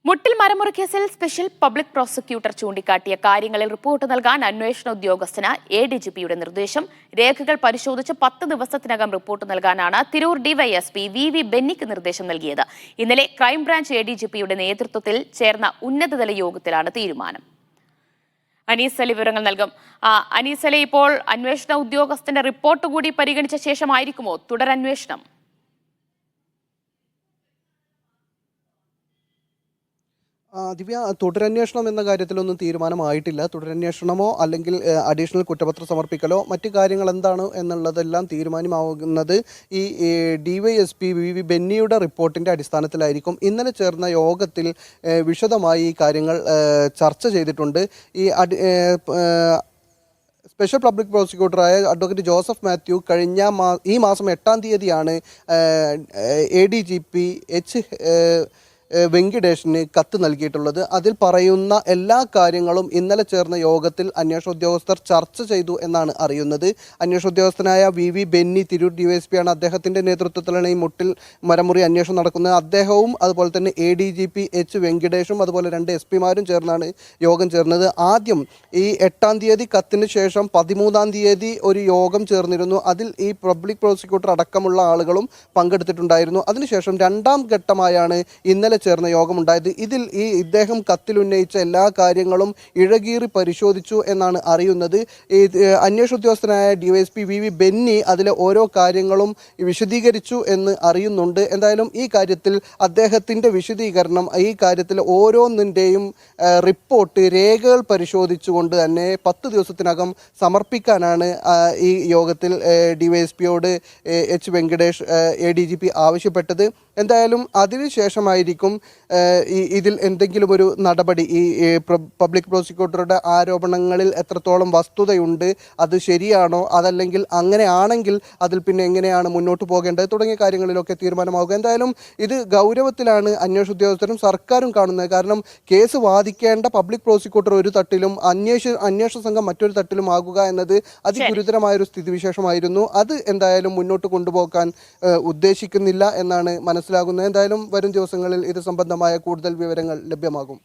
മുട്ടിൽ മരമുറിക്കേസിൽ special public prosecutor ചൂണ്ടിക്കാട്ടിയ കാര്യങ്ങളിൽ report നൽകാൻ അന്വേഷണ ഉദ്യോഗസ്ഥന് എഡിജിപിയുടെ നിർദ്ദേശം. രേഖകൾ പരിശോധിച്ച് 10 ദിവസത്തിനകം റിപ്പോർട്ട് നൽകാനാണ് തിരൂർ ഡിവൈഎസ്പി വി ബെന്നിക്ക് നിർദ്ദേശം നൽകിയത്. ഇന്നലെ ക്രൈംബ്രാഞ്ച് എഡിജിപിയുടെ നേതൃത്വത്തിൽ ചേർന്ന ഉന്നതതല യോഗത്തിലാണ് തീരുമാനം. അനീസ് അലി വിവരങ്ങൾ നൽകും. അനീസ് അലി, ഇപ്പോൾ അന്വേഷണ ഉദ്യോഗസ്ഥന്റെ റിപ്പോർട്ട് കൂടി പരിഗണിച്ച ശേഷമായിരിക്കുമോ തുടരന്വേഷണം? ദിവ്യ, തുടരന്വേഷണം എന്ന കാര്യത്തിലൊന്നും തീരുമാനമായിട്ടില്ല. തുടരന്വേഷണമോ അല്ലെങ്കിൽ അഡീഷണൽ കുറ്റപത്രം സമർപ്പിക്കലോ മറ്റു കാര്യങ്ങൾ എന്താണ് എന്നുള്ളതെല്ലാം തീരുമാനമാകുന്നത് ഈ ഡിവൈഎസ്പി വി ബെന്നിയുടെ റിപ്പോർട്ടിൻ്റെ അടിസ്ഥാനത്തിലായിരിക്കും. ഇന്നലെ ചേർന്ന യോഗത്തിൽ വിശദമായി ഈ കാര്യങ്ങൾ ചർച്ച ചെയ്തിട്ടുണ്ട്. സ്പെഷ്യൽ പബ്ലിക് പ്രോസിക്യൂട്ടറായ അഡ്വക്കേറ്റ് ജോസഫ് മാത്യു ഈ മാസം 8-ാം തീയതിയാണ് ADGP വെങ്കിടേഷിന് കത്ത് നൽകിയിട്ടുള്ളത്. അതിൽ പറയുന്ന എല്ലാ കാര്യങ്ങളും ഇന്നലെ ചേർന്ന യോഗത്തിൽ അന്വേഷണ ഉദ്യോഗസ്ഥർ ചർച്ച ചെയ്തു എന്നാണ് അറിയുന്നത്. അന്വേഷണ ഉദ്യോഗസ്ഥനായ വി ബെന്നി തിരൂർ DYSP ആണ്. അദ്ദേഹത്തിൻ്റെ നേതൃത്വത്തിലാണ് ഈ മുട്ടിൽ മരമുറി അന്വേഷണം നടക്കുന്നത്. അദ്ദേഹവും അതുപോലെ തന്നെ ADGP വെങ്കിടേഷും അതുപോലെ 2 SP-മാരും ചേർന്നാണ് യോഗം ചേർന്നത്. ആദ്യം ഈ 8-ാം തീയതി കത്തിന് ശേഷം 13-ാം തീയതി ഒരു യോഗം ചേർന്നിരുന്നു. അതിൽ ഈ പബ്ലിക് പ്രോസിക്യൂട്ടർ അടക്കമുള്ള ആളുകളും പങ്കെടുത്തിട്ടുണ്ടായിരുന്നു. അതിനുശേഷം 2-ാം ഘട്ടമായാണ് ഇന്നലെ ചേർന്ന യോഗമുണ്ടായത്. ഇതിൽ ഇദ്ദേഹം കത്തിൽ ഉന്നയിച്ച എല്ലാ കാര്യങ്ങളും ഇഴകീറി പരിശോധിച്ചു എന്നാണ് അറിയുന്നത്. അന്വേഷണ ഉദ്യോഗസ്ഥനായ DYSP വി ബെന്നി അതിലെ ഓരോ കാര്യങ്ങളും വിശദീകരിച്ചു എന്ന് അറിയുന്നുണ്ട്. എന്തായാലും ഈ കാര്യത്തിൽ അദ്ദേഹത്തിൻ്റെ വിശദീകരണം, ഈ കാര്യത്തിൽ ഓരോന്നിൻ്റെയും റിപ്പോർട്ട് രേഖകൾ പരിശോധിച്ചുകൊണ്ട് തന്നെ 10 ദിവസത്തിനകം സമർപ്പിക്കാനാണ് ഈ യോഗത്തിൽ DYSPയോട് വെങ്കടേഷ് ADGP ആവശ്യപ്പെട്ടത്. എന്തായാലും അതിനുശേഷമായിരിക്കും ഇതിൽ എന്തെങ്കിലും ഒരു നടപടി, ഈ പബ്ലിക് പ്രോസിക്യൂട്ടറുടെ ആരോപണങ്ങളിൽ എത്രത്തോളം വസ്തുതയുണ്ട്, അത് ശരിയാണോ, അതല്ലെങ്കിൽ അങ്ങനെയാണെങ്കിൽ അതിൽ പിന്നെ എങ്ങനെയാണ് മുന്നോട്ട് പോകേണ്ടത് തുടങ്ങിയ കാര്യങ്ങളിലൊക്കെ തീരുമാനമാവുക. എന്തായാലും ഇത് ഗൗരവത്തിലാണ് അന്വേഷണ ഉദ്യോഗസ്ഥരും സർക്കാരും കാണുന്നത്. കാരണം കേസ് വാദിക്കേണ്ട പബ്ലിക് പ്രോസിക്യൂട്ടർ ഒരു തട്ടിലും അന്വേഷണ സംഘം മറ്റൊരു തട്ടിലും ആകുക എന്നത് അതിഗുരുതരമായൊരു സ്ഥിതിവിശേഷമായിരുന്നു. അത് എന്തായാലും മുന്നോട്ട് കൊണ്ടുപോകാൻ ഉദ്ദേശിക്കുന്നില്ല എന്നാണ് മനസ്സിലാകുന്നത്. എന്തായാലും വരും ദിവസങ്ങളിൽ ഇത് സംബന്ധമായ കൂടുതൽ വിവരങ്ങൾ ലഭ്യമാകും.